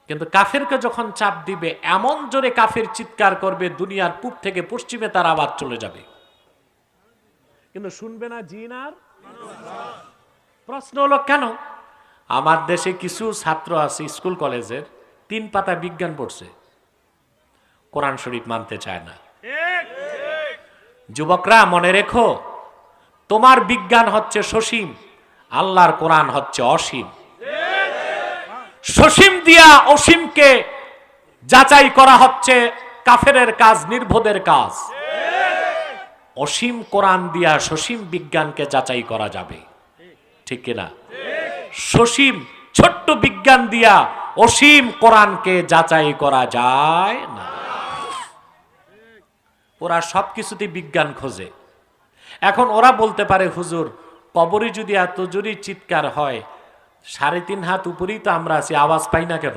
কিন্তু কাফেরকে যখন চাপ দিবে এমন জোরে কাফের চিৎকার করবে দুনিয়ার পূব থেকে পশ্চিমে তার আওয়াজ চলে যাবে, কিন্তু শুনবে না জিন আর। প্রশ্ন হলো কেন? আমার দেশে কিছু ছাত্র আছে স্কুল কলেজের 3 পাতা বিজ্ঞান পড়ছে, কোরআন শরীফ মানতে চায় না। যুবকরা মনে রেখো, তোমার বিজ্ঞান হচ্ছে সসীম, আল্লাহর কোরআন হচ্ছে অসীম। সসীম দিয়া অসীমকে যাচাই করা হচ্ছে কাফেরের কাজ, নির্বোধের কাজ। অসীম কোরআন দিয়া সসীম বিজ্ঞানকে যাচাই করা যাবে, ঠিক কিনা? সসীম ছোট্ট বিজ্ঞান দিয়া অসীম কোরআনকে যাচাই করা যায় না। ওরা সবকিছুতে বিজ্ঞান খোঁজে। এখন ওরা বলতে পারে, হুজুর কবরে যদি এত জোরে চিৎকার হয়, 3.5 হাত উপরেই তো আমরা আছি, আওয়াজ পাই না কেন?